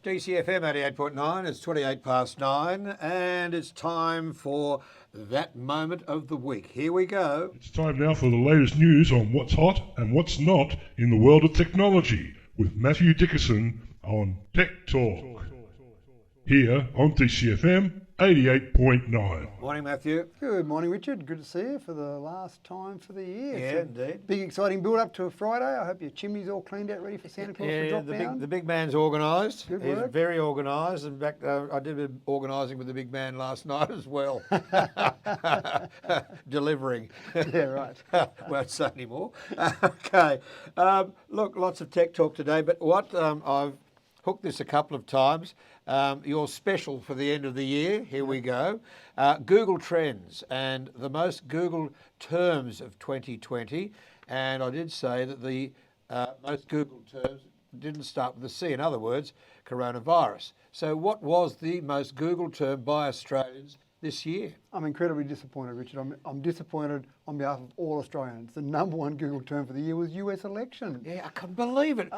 DCFM 88.9, it's 28 past 9, and it's time for that moment of the week. Here we go. It's time now for the latest news on what's hot and what's not in the world of technology with Matthew Dickerson on Tech Talk. Here on DCFM 88.9. Morning, Matthew. Good morning, Richard. Good to see you for the last time for the year. Yeah, indeed. Big exciting build up to a Friday. I hope your chimney's all cleaned out, ready for Santa Claus to drop down. The big man's organised. Good He's work. very organised. In fact, I did a bit of organising with the big man last night as well. Delivering. Yeah, right. Won't say any more. Okay. Look, lots of tech talk today, but what I've hooked this a couple of times. Your special for the end of the year. Here we go. Google Trends and the most Googled terms of 2020. And I did say that the most Googled terms didn't start with a C. In other words, coronavirus. So what was the most Googled term by Australians this year? I'm incredibly disappointed, Richard. I'm disappointed on behalf of all Australians. The number one Google term for the year was US election. Yeah, I can't believe it.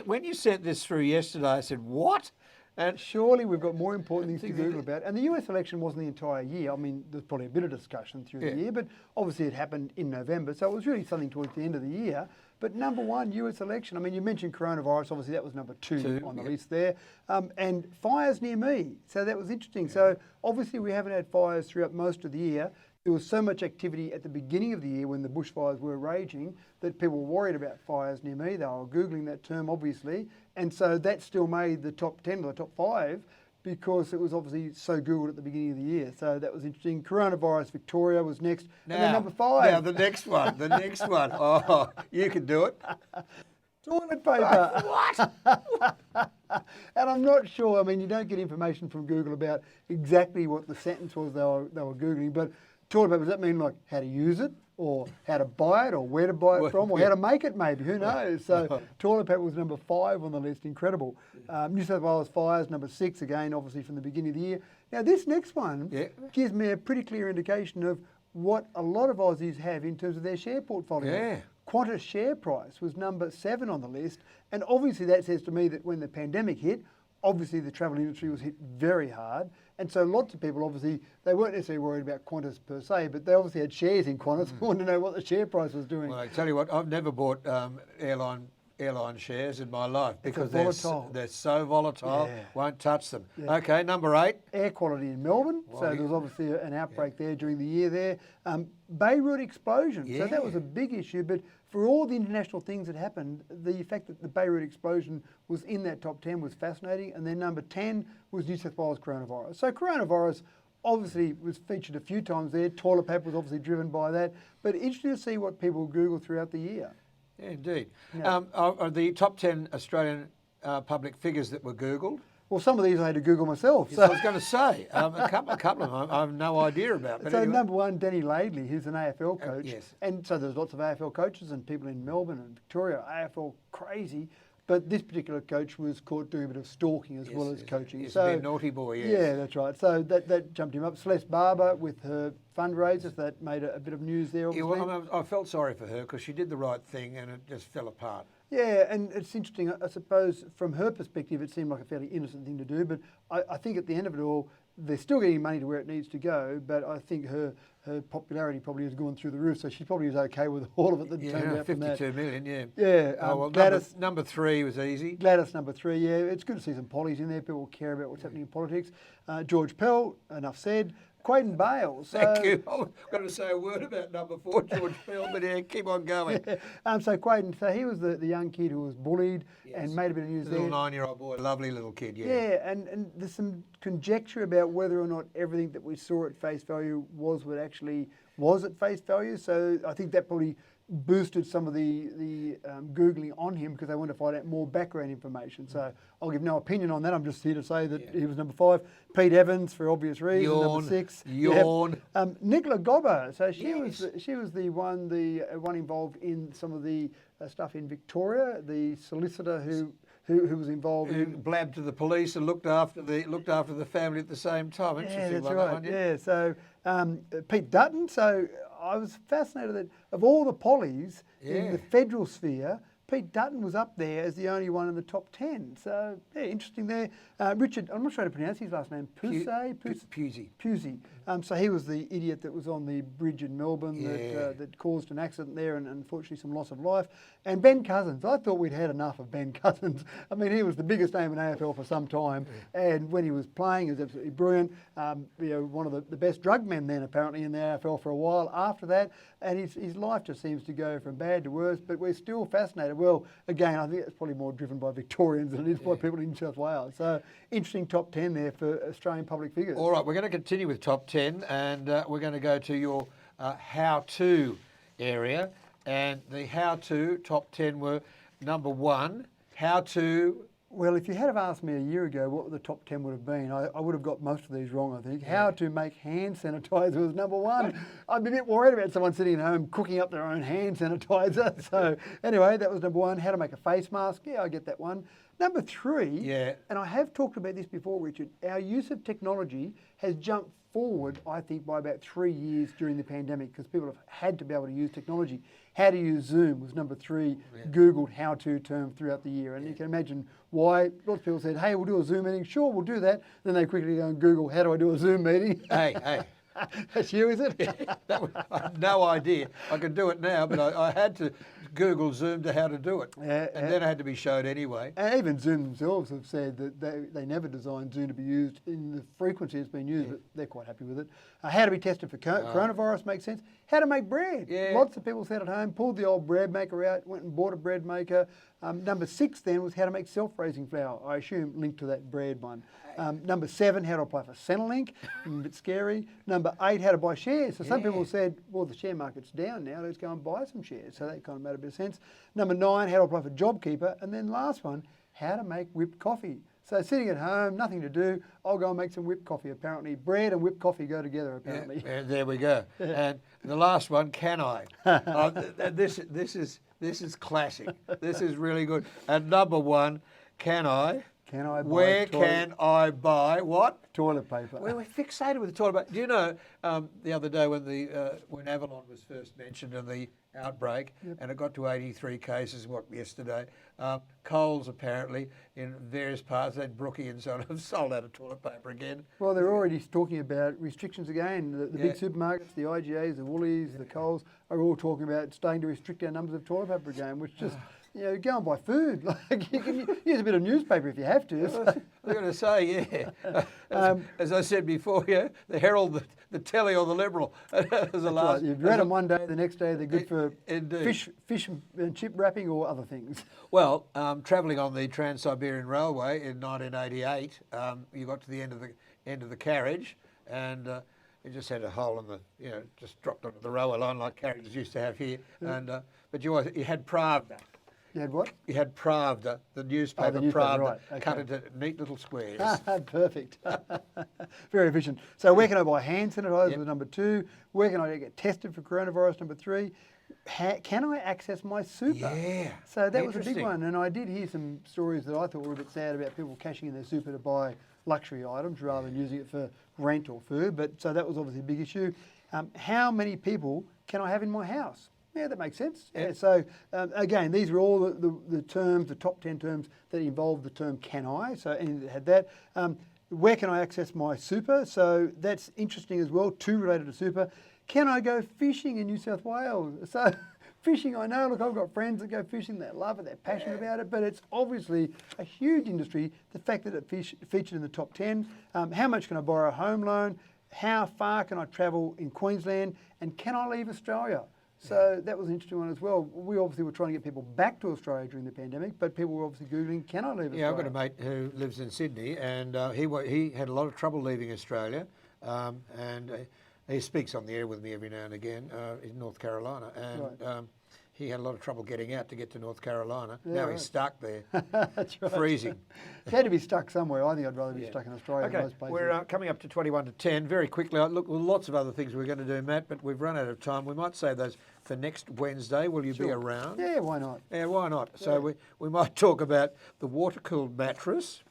When you sent this through yesterday, I said, what? And Surely we've got more important things to Google about. And the US election wasn't the entire year. I mean, there's probably a bit of discussion through the year, but obviously it happened in November. So it was really something towards the end of the year. But number one, US election. I mean, you mentioned coronavirus. Obviously, that was number two on the list there. And fires near me. So that was interesting. So obviously we haven't had fires throughout most of the year. There was so much activity at the beginning of the year when the bushfires were raging that people were worried about fires near me. They were Googling that term, obviously. And so that still made the top 10 or the top 5 because it was obviously so Googled at the beginning of the year. So that was interesting. Coronavirus Victoria was next. And then number 5. Now, the next one. Oh, you can do it. Toilet paper. What? And I'm not sure. I mean, you don't get information from Google about exactly what the sentence was they were Googling, but toilet paper, does that mean like how to use it or how to buy it or where to buy it from or how to make it maybe? Who knows? So toilet paper was number 5 on the list. Incredible. New South Wales fires, number 6, again, obviously from the beginning of the year. Now, this next one gives me a pretty clear indication of what a lot of Aussies have in terms of their share portfolio. Yeah. Qantas share price was number 7 on the list. And obviously that says to me that when the pandemic hit, obviously the travel industry was hit very hard. And so lots of people, obviously, they weren't necessarily worried about Qantas per se, but they obviously had shares in Qantas and wanted to know what the share price was doing. Well, I tell you what, I've never bought airline shares in my life because they're so volatile, won't touch them. Yeah. Okay, number 8. Air quality in Melbourne, so there was obviously an outbreak there during the year there. Beirut explosion, so that was a big issue, but for all the international things that happened, the fact that the Beirut explosion was in that top 10 was fascinating, and then number 10 was New South Wales coronavirus. So coronavirus obviously was featured a few times there. Toilet paper was obviously driven by that, but interesting to see what people Google throughout the year. Yeah, indeed. Are the top 10 Australian public figures that were Googled? Well, some of these I had to Google myself. Yes, I was going to say, a couple of them I have no idea about. But so anyway. number 1, Danny Laidley, who's an AFL coach. Yes. And so there's lots of AFL coaches and people in Melbourne and Victoria, AFL crazy. But this particular coach was caught doing a bit of stalking as well as coaching. He's so a bit naughty boy, yes. Yeah, that's right. So that jumped him up. Celeste Barber with her fundraisers, that made a bit of news there, obviously. Yeah, well, I felt sorry for her because she did the right thing and it just fell apart. Yeah, and it's interesting. I suppose from her perspective, it seemed like a fairly innocent thing to do. But I think at the end of it all, they're still getting money to where it needs to go. But I think her popularity probably has gone through the roof. So she probably was okay with all of it that turned out from that. 52 million, yeah. Yeah. Oh, well, Gladys, number 3 was easy. Gladys, number 3, yeah. It's good to see some pollies in there. People care about what's happening in politics. George Pell, enough said. Quaden Bales. Thank you. I was going to say a word about number 4, George Pell, but yeah, keep on going. So Quaden, so he was the young kid who was bullied and made a bit of news there. Little 9-year-old boy, lovely little kid, yeah. Yeah, and there's some conjecture about whether or not everything that we saw at face value was what actually was at face value. So I think that probably boosted some of the Googling on him because they wanted to find out more background information. So I'll give no opinion on that. I'm just here to say that he was number 5. Pete Evans, for obvious reasons, number 6. Yawn. Nicola Gobbo. So she was the one involved in some of the stuff in Victoria. The solicitor who was involved in blabbed to the police and looked after the family at the same time. Interesting, that's one, right. One, yeah. So Pete Dutton. So I was fascinated that of all the pollies in the federal sphere, Pete Dutton was up there as the only one in the top 10. So, yeah, interesting there. Richard, I'm not sure how to pronounce his last name. Pusey. Pusey. So he was the idiot that was on the bridge in Melbourne that caused an accident there and unfortunately some loss of life. And Ben Cousins. I thought we'd had enough of Ben Cousins. I mean, he was the biggest name in AFL for some time. And when he was playing, he was absolutely brilliant. One of the best drug men then apparently in the AFL for a while after that. And his life just seems to go from bad to worse. But we're still fascinated. Well, again, I think it's probably more driven by Victorians than it is by people in New South Wales. So interesting top 10 there for Australian public figures. All right, we're going to continue with top 10 and we're going to go to your how-to area. And the how-to top 10 were number 1, how to... Well, if you had have asked me a year ago what the top 10 would have been, I would have got most of these wrong, I think. How to make hand sanitizer was number 1. I'm a bit worried about someone sitting at home cooking up their own hand sanitizer. So anyway, that was number 1. How to make a face mask. Yeah, I get that one. Number 3, and I have talked about this before, Richard, our use of technology has jumped forward, I think, by about 3 years during the pandemic because people have had to be able to use technology. How to use Zoom was number 3, Googled how-to term throughout the year. And you can imagine why lots of people said, hey, we'll do a Zoom meeting. Sure, we'll do that. Then they quickly go and Google, how do I do a Zoom meeting? Hey. That's you, is it? I had no idea. I could do it now, but I had to Google Zoom to how to do it. And then I had to be showed anyway. And even Zoom themselves have said that they never designed Zoom to be used in the frequency it's been used, but they're quite happy with it. How to be tested for coronavirus makes sense. How to make bread. Lots of people sat at home, pulled the old bread maker out, went and bought a bread maker. Number 6 then was how to make self-raising flour. I assume linked to that bread one. Number 7, how to apply for Centrelink. A bit scary. Number 8, how to buy shares. So some people said, well, the share market's down now. Let's go and buy some shares. So that kind of made a bit of sense. Number 9, how to apply for JobKeeper. And then last one, how to make whipped coffee. So sitting at home, nothing to do, I'll go and make some whipped coffee. Apparently, bread and whipped coffee go together, apparently. And there we go. And the last one, can I? This is classic. This is really good. And number 1, can I? Can I buy Where can I buy what? Toilet paper. Well, we're fixated with the toilet paper. Do you know the other day when Avalon was first mentioned in the outbreak, and it got to 83 cases, yesterday, Coles apparently in various parts, that Brookie and so on, have sold out of toilet paper again. Well, they're already talking about restrictions again. The big supermarkets, the IGAs, the Woolies, the Coles, are all talking about starting to restrict our numbers of toilet paper again, which just... go and buy food. Like you can use a bit of newspaper if you have to. So. I'm going to say, as I said before, the Herald, the Telly, or the Liberal. Right. You've read them one day, the next day they're good for fish and chip wrapping or other things. Well, travelling on the Trans-Siberian Railway in 1988, you got to the end of the carriage, and it just had a hole in the, just dropped onto the railway line like carriages used to have here, and but you had Pravda. You had what? You had Pravda, the newspaper, Pravda, right. Okay. cut into neat little squares. Perfect. Very efficient. So where can I buy hand sanitizer was number 2. Where can I get tested for coronavirus, number 3. Can I access my super? Yeah. So that was a big one. And I did hear some stories that I thought were a bit sad about people cashing in their super to buy luxury items rather than using it for rent or food. But so that was obviously a big issue. How many people can I have in my house? Yeah, that makes sense. Yeah. So, again, these are all the terms, the top 10 terms that involve the term can I. So, anything that had that. Where can I access my super? So, that's interesting as well, 2 related to super. Can I go fishing in New South Wales? So, fishing, I know, look, I've got friends that go fishing, they love it, they're passionate about it, but it's obviously a huge industry. The fact that it featured in the top 10. How much can I borrow a home loan? How far can I travel in Queensland? And can I leave Australia? So that was an interesting one as well. We obviously were trying to get people back to Australia during the pandemic, but people were obviously Googling, can I leave Australia? Yeah, I've got a mate who lives in Sydney, and he had a lot of trouble leaving Australia, and he speaks on the air with me every now and again in North Carolina, and he had a lot of trouble getting out to get to North Carolina. Yeah, now he's stuck there, That's right. freezing. He had to be stuck somewhere. I think I'd rather be stuck in Australia than Okay, most places. we're coming up to 21 to 10 very quickly. Look, lots of other things we're going to do, Matt, but we've run out of time. We might save those for next Wednesday. Will you be around? Yeah, why not? Yeah, why not? So we might talk about the water-cooled mattress.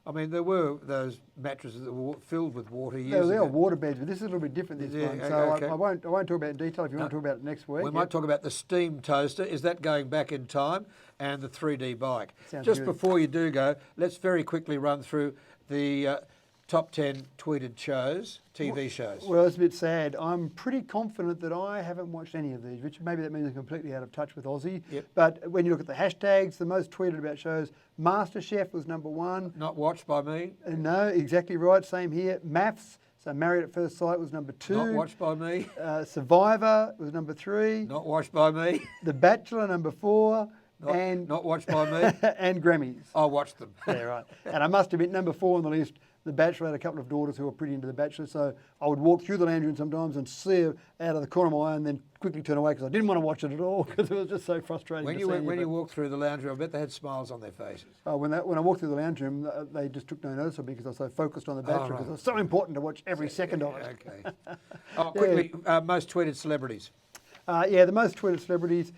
I mean, there were those mattresses that were filled with water They years are ago. water beds, but this is a little bit different this Yeah, one. okay, So okay. I won't talk about it in detail. If you want to talk about it next week. We might talk about the steam toaster. Is that going back in time? And the 3D bike. Sounds Just good. before you do go, let's very quickly run through the top 10 tweeted shows, TV shows. Well, it's a bit sad. I'm pretty confident that I haven't watched any of these, which maybe that means I'm completely out of touch with Aussie. Yep. But when you look at the hashtags, the most tweeted about shows, MasterChef was number one. Not watched by me. No, exactly right. Same here. Maths, so Married at First Sight was number two. Not watched by me. Survivor was number three. Not watched by me. The Bachelor number four. Not, and not watched by me. and Grammys. I watched them. Yeah, right. And I must admit, number four on the list, The Bachelor. Had a couple of daughters who were pretty into The Bachelor, so I would walk through the lounge room sometimes and see her out of the corner of my eye and then quickly turn away because I didn't want to watch it at all because it was just so frustrating. When to you see went, when but- you walked through the lounge room, I bet they had smiles on their faces. when I walked through the lounge room, they just took no notice of me because I was so focused on The Bachelor because right. it was so important to watch every second of it. Okay. Oh, quickly, most tweeted celebrities. The most tweeted celebrities,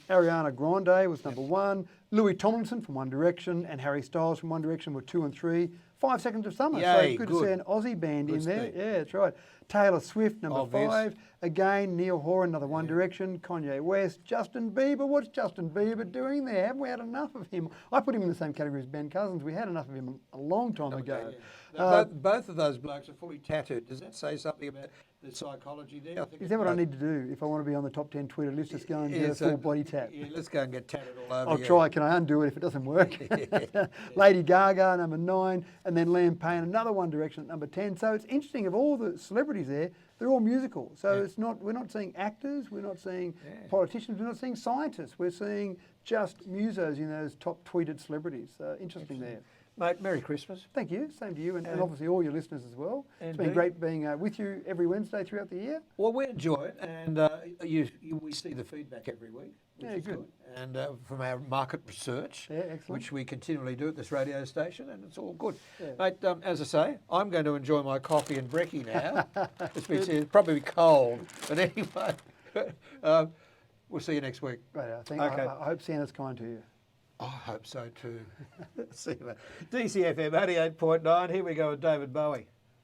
Ariana Grande was number one, Louis Tomlinson from One Direction and Harry Styles from One Direction were 2 and 3. 5 Seconds of Summer, Yay, so good, good. to see an Aussie band Good in there. Steve. Yeah, that's right. Taylor Swift, number Obvious. 5. Again, Neil Horan, another One Direction. Kanye West, Justin Bieber. What's Justin Bieber doing there? Haven't we had enough of him? I put him in the same category as Ben Cousins. We had enough of him a long time ago. Both of those blokes are fully tattooed. Does that say something about the psychology there? I think Is that what I need to do if I want to be on the top 10 Twitter list? Just go and get a full body tat. Yeah, let's go and get tatted all over I'll you. try. Can I undo it if it doesn't work? Lady Gaga, number 9, and then Liam Payne, another One Direction at number 10. So it's interesting. Of all the celebrities there, they're all musical. So it's not. We're not seeing actors. We're not seeing politicians. We're not seeing scientists. We're seeing just musos in those top tweeted celebrities. Interesting there. Mate, Merry Christmas. Thank you. Same to you, and obviously all your listeners as well. It's been Indeed. great being with you every Wednesday throughout the year. Well, we enjoy it, and we see the feedback every week, which Yeah, is good. good. And from our market research, Yeah, excellent. which we continually do at this radio station, and it's all good. Yeah. Mate, as I say, I'm going to enjoy my coffee and brekkie now. It's probably cold, but anyway, we'll see you next week. Right, Okay. I hope Santa's kind to you. I hope so too. See you, mate. DCFM 88.9. Here we go with David Bowie.